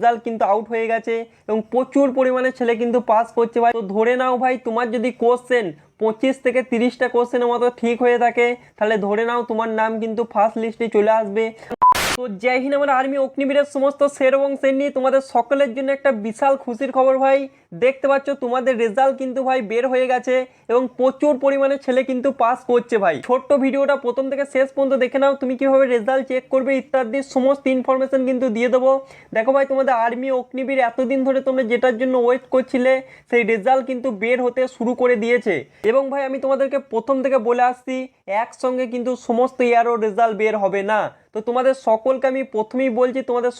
Result কিন্তু out হয়ে গেছে এবং প্রচুর পরিমাণে ছেলে কিন্তু পাস করছে ভাই। তো ধরে নাও ভাই তোমার যদি কোশ্চেন 25 থেকে 30টা কোশ্চেনের মতো ঠিক হয়ে থাকে, তাহলে ধরে নাও তোমার নাম কিন্তু ফার্স্ট লিস্টে চলে আসবে। তো জয় হিন্দ আমার আর্মি অগ্নিবীরের সমস্ত শের এবং শের নিয়ে তোমাদের সকলের জন্য একটা বিশাল খুশির খবর ভাই। দেখতে পাচ্ছ তোমাদের রেজাল্ট কিন্তু ভাই বের হয়ে গেছে এবং প্রচুর পরিমাণে ছেলে কিন্তু পাস করছে ভাই। ছোট্ট ভিডিওটা প্রথম থেকে শেষ পর্যন্ত দেখে নাও, তুমি কিভাবে রেজাল্ট চেক করবে ইত্যাদি সমস্ত ইনফরমেশন কিন্তু দিয়ে দেবো। দেখো ভাই তোমাদের আর্মি অগ্নিবীর এতদিন ধরে তোমরা যেটার জন্য ওয়েট করছিলে সেই রেজাল্ট কিন্তু বের হতে শুরু করে দিয়েছে। এবং ভাই আমি তোমাদেরকে প্রথম থেকে বলে আসছি একসঙ্গে কিন্তু সমস্ত ইয়ারও রেজাল্ট বের হবে না। তো তোমাদের সকলকে আমি প্রথমেই বলছি তোমাদের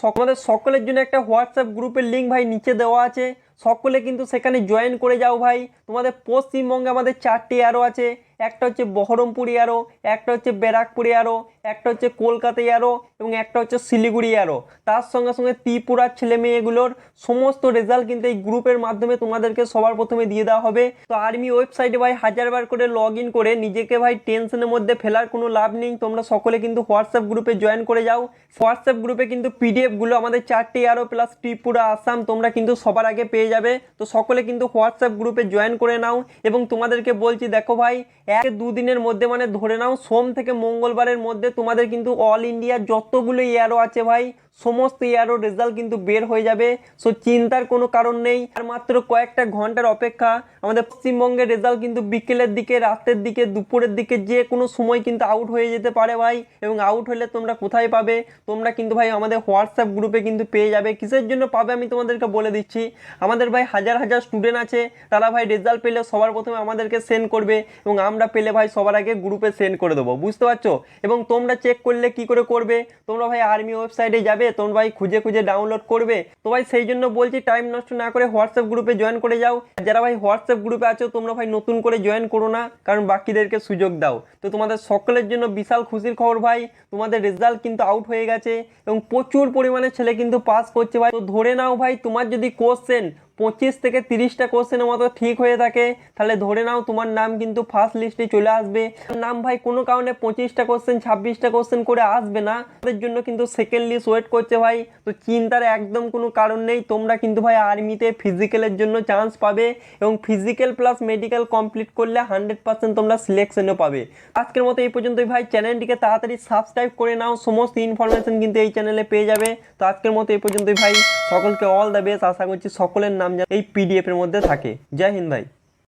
সকলের জন্য একটা হোয়াটসঅ্যাপ গ্রুপের লিঙ্ক ভাই নিচে দেওয়া আছে, সকলে কিন্তু সেখানে জয়েন করে যাও ভাই। তোমাদের পশ্চিমবঙ্গে আমাদের 4টি এয়ারো আছে, একটা হচ্ছে বহরমপুর এয়ারো, একটা হচ্ছে ব্যারাকপুর এয়ারো, একটা হচ্ছে কলকাতা এয়ারো এবং একটা হচ্ছে শিলিগুড়ি এয়ারো। তার সঙ্গে সঙ্গে ত্রিপুরার ছেলে মেয়েগুলোর সমস্ত রেজাল্ট কিন্তু এই গ্রুপের মাধ্যমে তোমাদেরকে সবার প্রথমে দিয়ে দেওয়া হবে। তো আর্মি ওয়েবসাইটে ভাই হাজারবার করে লগ ইন করে নিজেকে ভাই টেনশনের মধ্যে ফেলার কোনো লাভ নেই। তোমরা সকলে কিন্তু হোয়াটসঅ্যাপ গ্রুপে জয়েন করে যাও। হোয়াটসঅ্যাপ গ্রুপে কিন্তু পিডিএফগুলো আমাদের 4টি এয়ারো প্লাস ত্রিপুরা আসাম তোমরা কিন্তু সবার আগে পেয়ে যাবে। তো সকলে কিন্তু হোয়াটসঅ্যাপ গ্রুপে জয়েন করে নাও। এবং তোমাদেরকে বলছি দেখো ভাই 1-2 দিনের মধ্যে মানে ধরে নাও সোম থেকে মঙ্গলবারের মধ্যে তোমাদের কিন্তু অল ইন্ডিয়া যতগুলো এয়ারো আছে ভাই সমস্ত এয়ারো রেজাল্ট কিন্তু বের হয়ে যাবে। সো চিন্তার কোনো কারণ নেই, আর মাত্র কয়েকটা ঘন্টার অপেক্ষা। আমাদের পশ্চিমবঙ্গের রেজাল্ট কিন্তু বিকেলের দিকে, রাতের দিকে, দুপুরের দিকে যে কোনো সময় কিন্তু আউট হয়ে যেতে পারে ভাই। এবং আউট হলে তোমরা কোথায় পাবে? তোমরা কিন্তু ভাই আমাদের হোয়াটসঅ্যাপ গ্রুপে কিন্তু পেয়ে যাবে। কিসের জন্য পাবে আমি তোমাদেরকে বলে দিচ্ছি। আমাদের ভাই হাজার হাজার স্টুডেন্ট আছে, তারা ভাই রেজাল্ট পেলে সবার প্রথমে আমাদেরকে সেন্ড করবে এবং আমরা পেলে ভাই সবার আগে গ্রুপে সেন্ড করে দেবো, বুঝতে পারছো? এবং তোমরা চেক করলে কি করে করবে? তোমরা ভাই আর্মি ওয়েবসাইটে যাবে, তোমরা ভাই খুঁজে খুঁজে ডাউনলোড করবে। তো ভাই সেই জন্য বলছি টাইম নষ্ট না করে হোয়াটসঅ্যাপ গ্রুপে জয়েন করে যাও। যারা ভাই হোয়াটসঅ্যাপ গ্রুপে আছো তোমরা ভাই নতুন করে জয়েন করো না, কারণ বাকিদেরকে সুযোগ দাও। তো তোমাদের সকলের জন্য বিশাল খুশির খবর ভাই, তোমাদের রেজাল্ট কিন্তু আউট হয়ে গেছে এবং প্রচুর পরিমাণে ছেলে কিন্তু পাস করছে ভাই। তো ধরে নাও ভাই তোমার যদি কোশ্চেন 25 থেকে 30টা কোশ্চেনের মতো ঠিক হয়ে থাকে, তাহলে ধরে নাও তোমার নাম কিন্তু ফার্স্ট লিস্টে চলে আসবে। নাম ভাই কোনো কারণে 25টা কোশ্চেন 26টা কোশ্চেন করে আসবে না, তাদের জন্য কিন্তু সেকেন্ড লিস্ট ওয়েট করছে ভাই। তো চিন্তার একদম কোনো কারণ নেই, তোমরা কিন্তু ভাই আর্মিতে ফিজিক্যালের জন্য চান্স পাবে এবং ফিজিক্যাল প্লাস মেডিকেল কমপ্লিট করলে 100% তোমরা সিলেকশনও পাবে। আজকের মতো এই পর্যন্তই ভাই, চ্যানেলটিকে তাড়াতাড়ি সাবস্ক্রাইব করে নাও, সমস্ত ইনফরমেশন কিন্তু এই চ্যানেলে পেয়ে যাবে। তো আজকের মতো এই পর্যন্তই ভাই, সকলকে অল দ্য বেস্ট। আশা করছি সকলের নাম এই পিডিএফ এর মধ্যে থাকে। জয় হিন্দ ভাই।